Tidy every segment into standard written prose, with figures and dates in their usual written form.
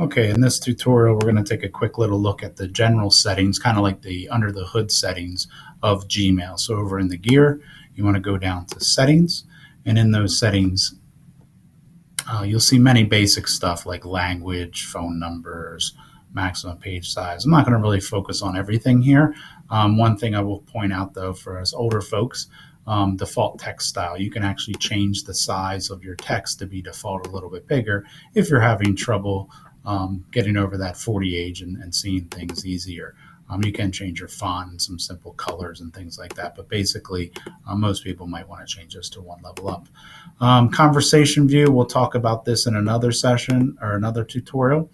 Okay, in this tutorial, we're going to take a quick little look at the general settings, kind of like the under the hood settings of Gmail. So over in the gear, you want to go down to settings, and in those settings, you'll see many basic stuff like language, phone numbers, maximum page size. I'm not going to really focus on everything here. One thing I will point out though, for us older folks, default text style. You can actually change the size of your text to be default a little bit bigger if you're having trouble getting over that 40 age and seeing things easier. You can change your font and some simple colors and things like that, but basically most people might want to change this to one level up. Conversation view, we'll talk about this in another session or another tutorial.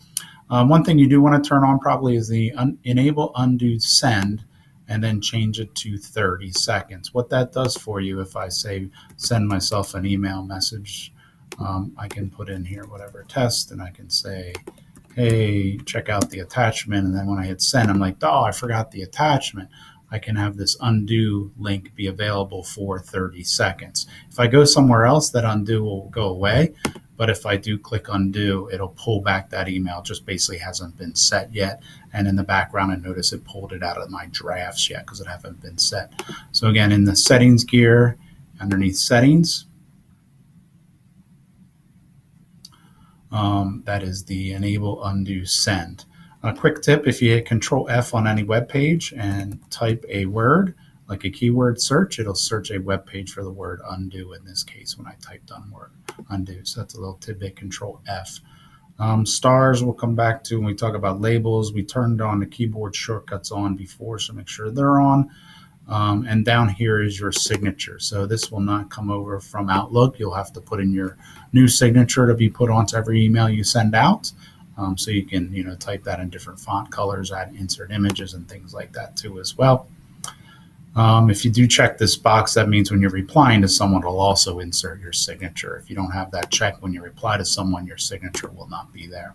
One thing you do want to turn on probably is the enable undo send, and then change it to 30 seconds. What that does for you, if I say send myself an email message, I can put in here whatever test, and I can say, hey, check out the attachment. And then when I hit send, I'm like, oh, I forgot the attachment. I can have this undo link be available for 30 seconds. If I go somewhere else, that undo will go away. But if I do click undo, it'll pull back that email. It just basically hasn't been set yet. And in the background, I notice it pulled it out of my drafts yet because it haven't been set. So again, in the settings gear, underneath settings, that is the enable undo send. A quick tip, if you hit Control F on any web page and type a word, like a keyword search, it'll search a web page for the word undo in this case when I typed undo. So that's a little tidbit, Control F. Stars we'll come back to when we talk about labels. We turned on the keyboard shortcuts on before, so make sure they're on. And down here is your signature. So this will not come over from Outlook. You'll have to put in your new signature to be put onto every email you send out. So you can, type that in different font colors, add insert images and things like that too as well. If you do check this box, that means when you're replying to someone, it'll also insert your signature. If you don't have that checked when you reply to someone, your signature will not be there.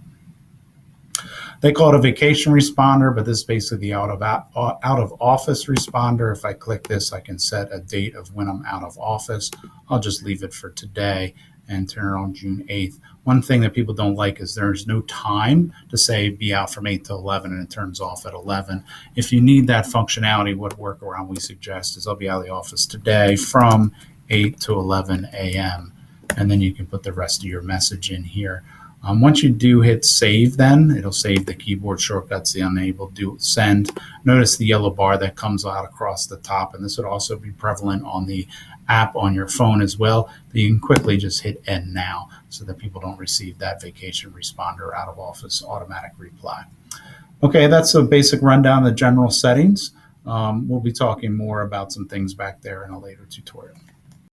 They call it a vacation responder, but this is basically the out of office responder. If I click this, I can set a date of when I'm out of office. I'll just leave it for today and turn it on June 8th. One thing that people don't like is there's no time to say be out from 8 to 11 and it turns off at 11. If you need that functionality, what workaround we suggest is I'll be out of the office today from 8 to 11 a.m. And then you can put the rest of your message in here. Once you do hit save, then it'll save the keyboard shortcuts, the enable do send. Notice the yellow bar that comes out across the top, and this would also be prevalent on the app on your phone as well. But you can quickly just hit end now so that people don't receive that vacation responder out of office automatic reply. Okay, that's a basic rundown of the general settings. We'll be talking more about some things back there in a later tutorial.